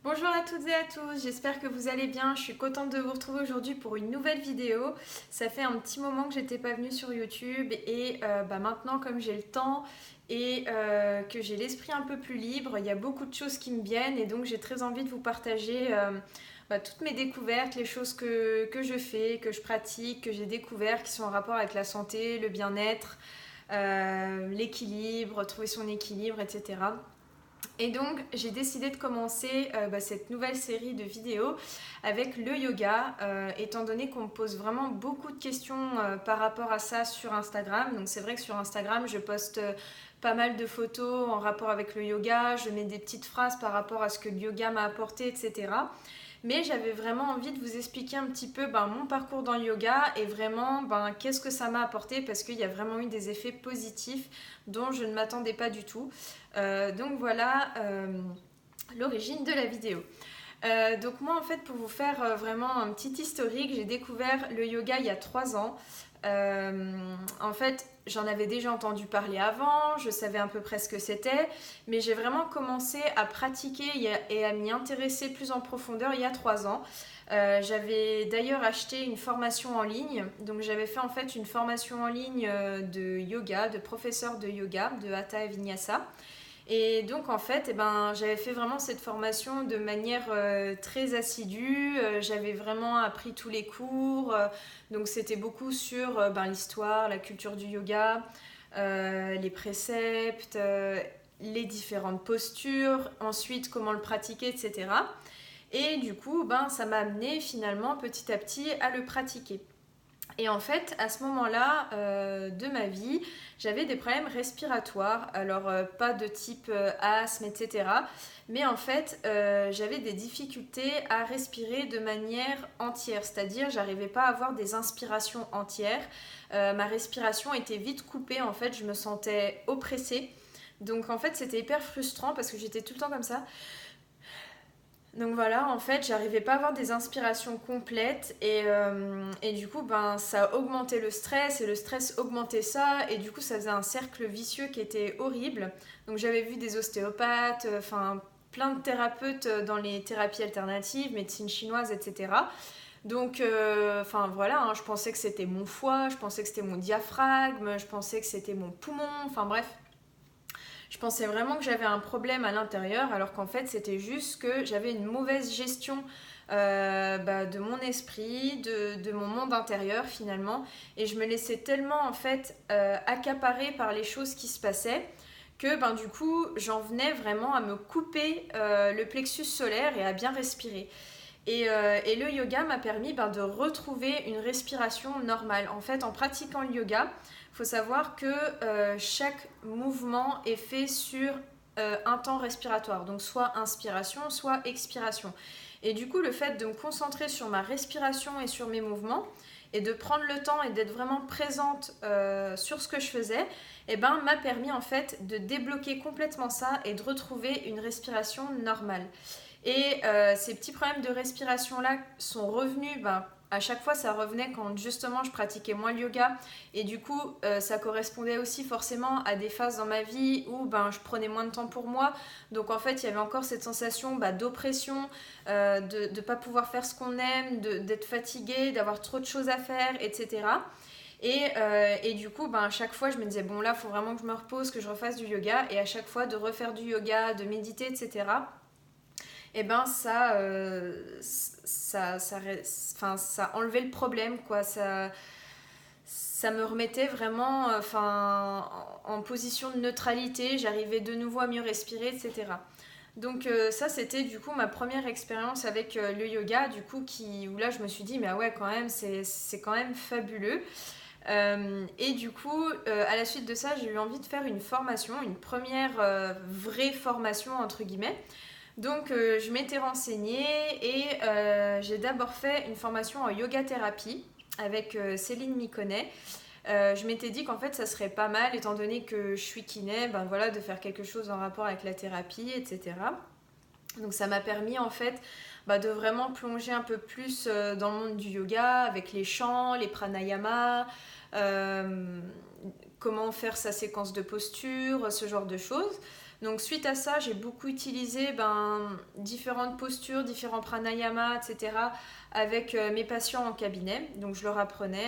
Bonjour à toutes et à tous, j'espère que vous allez bien. Je suis contente de vous retrouver aujourd'hui pour une nouvelle vidéo. Ça fait un petit moment que j'étais pas venue sur YouTube et maintenant comme j'ai le temps et que j'ai l'esprit un peu plus libre, il y a beaucoup de choses qui me viennent et donc j'ai très envie de vous partager toutes mes découvertes, les choses que je fais, que je pratique, que j'ai découvert qui sont en rapport avec la santé, le bien-être, l'équilibre, trouver son équilibre, etc. Et donc, j'ai décidé de commencer cette nouvelle série de vidéos avec le yoga, étant donné qu'on me pose vraiment beaucoup de questions par rapport à ça sur Instagram. Donc, c'est vrai que sur Instagram, je poste pas mal de photos en rapport avec le yoga, je mets des petites phrases par rapport à ce que le yoga m'a apporté, etc. Mais j'avais vraiment envie de vous expliquer un petit peu mon parcours dans le yoga et vraiment qu'est-ce que ça m'a apporté parce qu'il y a vraiment eu des effets positifs dont je ne m'attendais pas du tout. Donc voilà l'origine de la vidéo. Donc moi en fait pour vous faire vraiment un petit historique, j'ai découvert le yoga il y a 3 ans. En fait j'en avais déjà entendu parler avant, je savais à peu près ce que c'était, mais j'ai vraiment commencé à pratiquer et à m'y intéresser plus en profondeur il y a 3 ans. J'avais d'ailleurs acheté une formation en ligne, donc j'avais fait en fait une formation en ligne de yoga, de professeur de yoga, de Hatha Vinyasa. Et donc en fait, j'avais fait vraiment cette formation de manière très assidue. J'avais vraiment appris tous les cours. Donc c'était beaucoup sur l'histoire, la culture du yoga, les préceptes, les différentes postures, ensuite comment le pratiquer, etc. Et du coup, ça m'a amené finalement petit à petit à le pratiquer. Et en fait, à ce moment-là de ma vie, j'avais des problèmes respiratoires. Alors, pas de type asthme, etc. Mais en fait, j'avais des difficultés à respirer de manière entière. C'est-à-dire, j'arrivais pas à avoir des inspirations entières. Ma respiration était vite coupée. En fait, je me sentais oppressée. Donc, en fait, c'était hyper frustrant parce que j'étais tout le temps comme ça. Donc voilà, en fait, j'arrivais pas à avoir des inspirations complètes et du coup, ça a augmenté le stress et le stress augmentait ça et du coup, ça faisait un cercle vicieux qui était horrible. Donc j'avais vu des ostéopathes, plein de thérapeutes dans les thérapies alternatives, médecine chinoise, etc. Donc, voilà, hein, je pensais que c'était mon foie, je pensais que c'était mon diaphragme, je pensais que c'était mon poumon, enfin bref, je pensais vraiment que j'avais un problème à l'intérieur, alors qu'en fait, c'était juste que j'avais une mauvaise gestion de mon esprit, de mon monde intérieur finalement. Et je me laissais tellement en fait accaparer par les choses qui se passaient que du coup, j'en venais vraiment à me couper le plexus solaire et à bien respirer. Et le yoga m'a permis de retrouver une respiration normale. En fait, en pratiquant le yoga, il faut savoir que chaque mouvement est fait sur un temps respiratoire, donc soit inspiration, soit expiration. Et du coup, le fait de me concentrer sur ma respiration et sur mes mouvements, et de prendre le temps et d'être vraiment présente sur ce que je faisais, m'a permis en fait de débloquer complètement ça et de retrouver une respiration normale. Et ces petits problèmes de respiration là sont revenus, à chaque fois ça revenait quand justement je pratiquais moins le yoga et du coup ça correspondait aussi forcément à des phases dans ma vie où je prenais moins de temps pour moi, donc en fait il y avait encore cette sensation d'oppression, de ne pas pouvoir faire ce qu'on aime, d'être fatigué, d'avoir trop de choses à faire, etc. Et du coup, à chaque fois, je me disais, bon là, il faut vraiment que je me repose, que je refasse du yoga. Et à chaque fois, de refaire du yoga, de méditer, etc., et ça enlevait le problème, quoi. Ça me remettait vraiment en position de neutralité, j'arrivais de nouveau à mieux respirer, etc. Donc ça, c'était du coup ma première expérience avec le yoga, du coup, où là, je me suis dit, mais ah ouais, quand même, c'est quand même fabuleux. Et du coup, à la suite de ça, j'ai eu envie de faire une formation, une première vraie formation, entre guillemets. Donc je m'étais renseignée et j'ai d'abord fait une formation en yoga thérapie avec Céline Miconnet. Je m'étais dit qu'en fait ça serait pas mal étant donné que je suis kiné, voilà, de faire quelque chose en rapport avec la thérapie, etc. Donc ça m'a permis en fait de vraiment plonger un peu plus dans le monde du yoga avec les chants, les pranayamas, comment faire sa séquence de posture, ce genre de choses. Donc suite à ça, j'ai beaucoup utilisé différentes postures, différents pranayamas, etc. avec mes patients en cabinet. Donc je leur apprenais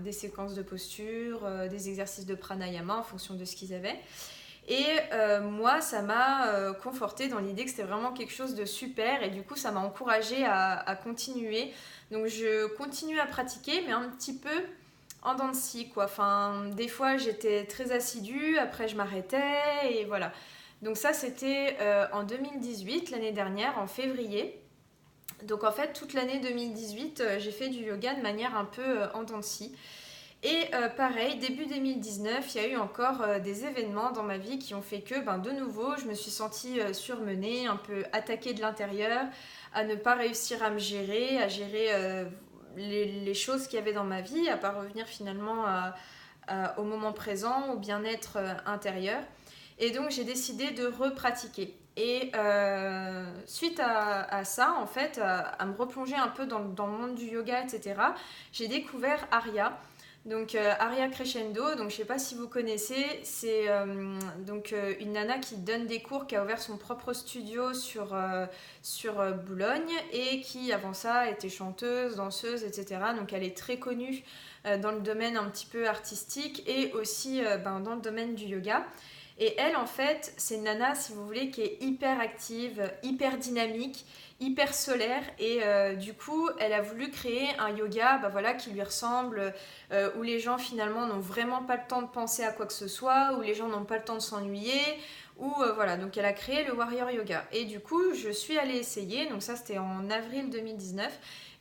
des séquences de postures, des exercices de pranayama en fonction de ce qu'ils avaient. Et moi, ça m'a confortée dans l'idée que c'était vraiment quelque chose de super et du coup, ça m'a encouragée à continuer. Donc je continue à pratiquer, mais un petit peu en dents de scie, quoi. Enfin, des fois, j'étais très assidue, après je m'arrêtais et voilà. Donc ça, c'était en 2018, l'année dernière, en février. Donc en fait, toute l'année 2018, j'ai fait du yoga de manière un peu en dents de scie. Et pareil, début 2019, il y a eu encore des événements dans ma vie qui ont fait que, de nouveau, je me suis sentie surmenée, un peu attaquée de l'intérieur, à ne pas réussir à me gérer, à gérer les choses qu'il y avait dans ma vie, à pas revenir finalement au moment présent, au bien-être intérieur. Et donc j'ai décidé de repratiquer. Et suite à ça, en fait, à me replonger un peu dans le monde du yoga, etc., j'ai découvert Arya. Donc Arya Crescendo, donc je sais pas si vous connaissez, c'est une nana qui donne des cours, qui a ouvert son propre studio sur Boulogne et qui avant ça était chanteuse, danseuse, etc. Donc elle est très connue dans le domaine un petit peu artistique et aussi dans le domaine du yoga. Et elle, en fait, c'est une nana, si vous voulez, qui est hyper active, hyper dynamique, hyper solaire. Et du coup, elle a voulu créer un yoga qui lui ressemble, où les gens finalement n'ont vraiment pas le temps de penser à quoi que ce soit, où les gens n'ont pas le temps de s'ennuyer. Voilà, donc elle a créé le Warrior Yoga. Et du coup, je suis allée essayer, donc ça c'était en avril 2019.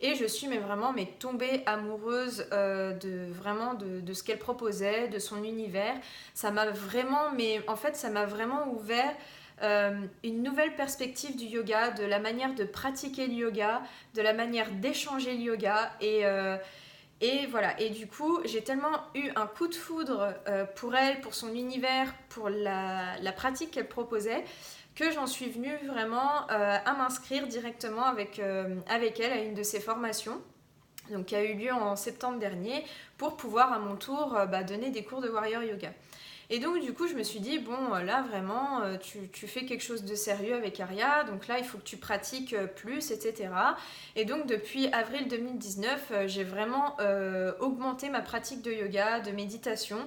Et je suis vraiment tombée amoureuse de ce qu'elle proposait, de son univers. Ça m'a vraiment, ça m'a vraiment ouvert une nouvelle perspective du yoga, de la manière de pratiquer le yoga, de la manière d'échanger le yoga. Et voilà, et du coup, j'ai tellement eu un coup de foudre pour elle, pour son univers, pour la pratique qu'elle proposait, que j'en suis venue vraiment à m'inscrire directement avec elle à une de ses formations, donc qui a eu lieu en septembre dernier, pour pouvoir à mon tour donner des cours de Warrior Yoga. Et donc du coup je me suis dit, bon là vraiment tu fais quelque chose de sérieux avec Arya, donc là il faut que tu pratiques plus, etc. Et donc depuis avril 2019, j'ai vraiment augmenté ma pratique de yoga, de méditation.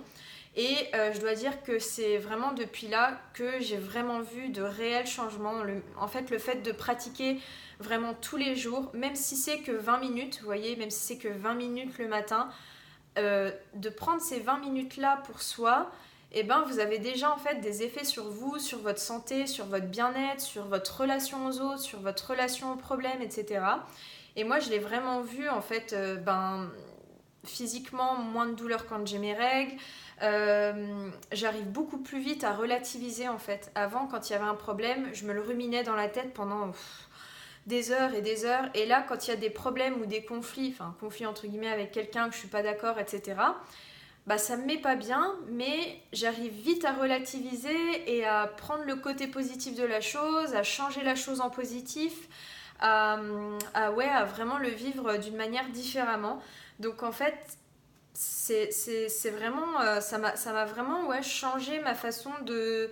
Et je dois dire que c'est vraiment depuis là que j'ai vraiment vu de réels changements. En fait, le fait de pratiquer vraiment tous les jours, même si c'est que 20 minutes, vous voyez, même si c'est que 20 minutes le matin, de prendre ces 20 minutes-là pour soi, et vous avez déjà en fait des effets sur vous, sur votre santé, sur votre bien-être, sur votre relation aux autres, sur votre relation aux problèmes, etc. Et moi, je l'ai vraiment vu en fait, physiquement, moins de douleur quand j'ai mes règles. J'arrive beaucoup plus vite à relativiser en fait. Avant, quand il y avait un problème, je me le ruminais dans la tête pendant des heures et des heures. Et là, quand il y a des problèmes ou des conflits, enfin conflits entre guillemets avec quelqu'un que je suis pas d'accord, etc., ça me met pas bien, mais j'arrive vite à relativiser et à prendre le côté positif de la chose, à changer la chose en positif, à vraiment le vivre d'une manière différemment. Donc en fait, c'est vraiment, ça m'a vraiment changé ma façon de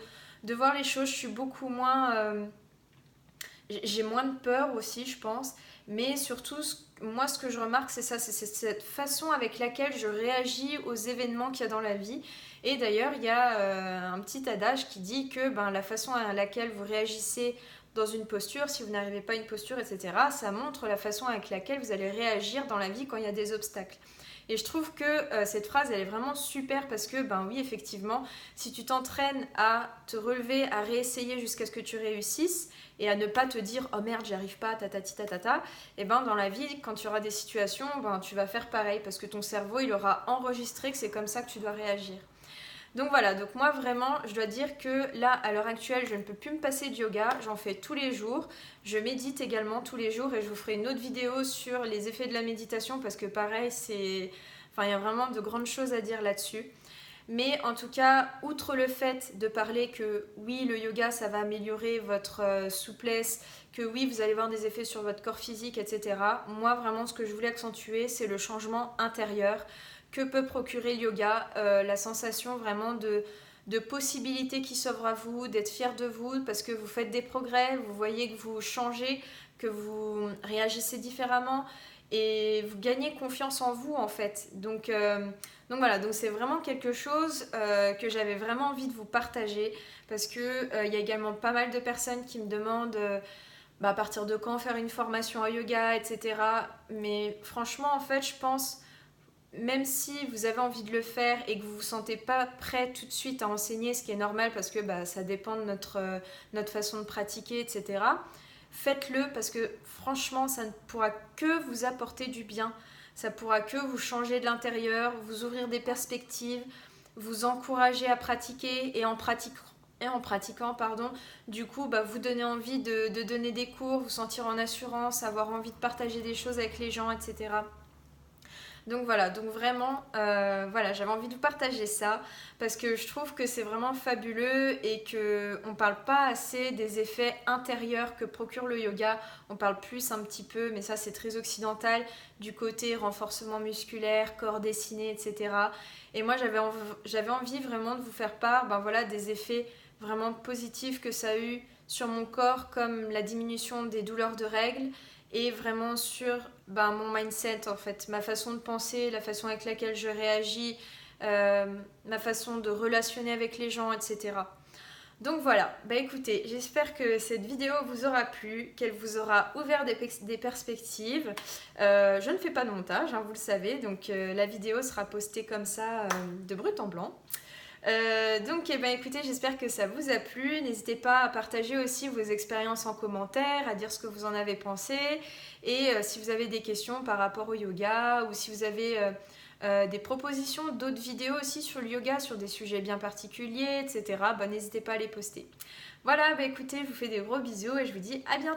voir les choses. Je suis beaucoup moins... j'ai moins de peur aussi, je pense. Mais surtout, moi, ce que je remarque, c'est ça, c'est cette façon avec laquelle je réagis aux événements qu'il y a dans la vie. Et d'ailleurs, il y a un petit adage qui dit que la façon à laquelle vous réagissez dans une posture, si vous n'arrivez pas à une posture, etc., ça montre la façon avec laquelle vous allez réagir dans la vie quand il y a des obstacles. Et je trouve que cette phrase, elle est vraiment super parce que, oui, effectivement, si tu t'entraînes à te relever, à réessayer jusqu'à ce que tu réussisses et à ne pas te dire « Oh merde, j'y arrive pas, tatati tatata », et dans la vie, quand tu auras des situations, tu vas faire pareil parce que ton cerveau, il aura enregistré que c'est comme ça que tu dois réagir. Donc voilà, donc moi vraiment, je dois dire que là, à l'heure actuelle, je ne peux plus me passer de yoga, j'en fais tous les jours. Je médite également tous les jours et je vous ferai une autre vidéo sur les effets de la méditation parce que pareil, il y a vraiment de grandes choses à dire là-dessus. Mais en tout cas, outre le fait de parler que oui, le yoga, ça va améliorer votre souplesse, que oui, vous allez voir des effets sur votre corps physique, etc. Moi, vraiment, ce que je voulais accentuer, c'est le changement intérieur que peut procurer le yoga, la sensation vraiment de possibilités qui s'offrent à vous, d'être fier de vous parce que vous faites des progrès, vous voyez que vous changez, que vous réagissez différemment et vous gagnez confiance en vous en fait. Donc voilà, donc c'est vraiment quelque chose que j'avais vraiment envie de vous partager parce que il y a également pas mal de personnes qui me demandent à partir de quand faire une formation en yoga, etc. Mais franchement, en fait, je pense, même si vous avez envie de le faire et que vous ne vous sentez pas prêt tout de suite à enseigner, ce qui est normal parce que ça dépend de notre façon de pratiquer, etc. Faites-le parce que franchement, ça ne pourra que vous apporter du bien. Ça pourra que vous changer de l'intérieur, vous ouvrir des perspectives, vous encourager à pratiquer et en pratiquant, pardon, du coup, vous donner envie de donner des cours, vous sentir en assurance, avoir envie de partager des choses avec les gens, etc. Donc voilà, donc vraiment, voilà, j'avais envie de vous partager ça parce que je trouve que c'est vraiment fabuleux et qu'on ne parle pas assez des effets intérieurs que procure le yoga. On parle plus un petit peu, mais ça c'est très occidental, du côté renforcement musculaire, corps dessiné, etc. Et moi j'avais envie vraiment de vous faire part voilà, des effets vraiment positifs que ça a eu sur mon corps, comme la diminution des douleurs de règles et vraiment sur mon mindset en fait, ma façon de penser, la façon avec laquelle je réagis, ma façon de relationner avec les gens, etc. Donc voilà, écoutez, j'espère que cette vidéo vous aura plu, qu'elle vous aura ouvert des perspectives. Je ne fais pas de montage, vous le savez, donc la vidéo sera postée comme ça, de brut en blanc. Donc écoutez, j'espère que ça vous a plu. N'hésitez pas à partager aussi vos expériences en commentaire, à dire ce que vous en avez pensé. Et si vous avez des questions par rapport au yoga ou si vous avez des propositions d'autres vidéos aussi sur le yoga, sur des sujets bien particuliers, etc., n'hésitez pas à les poster. Voilà, écoutez, je vous fais des gros bisous et je vous dis à bientôt.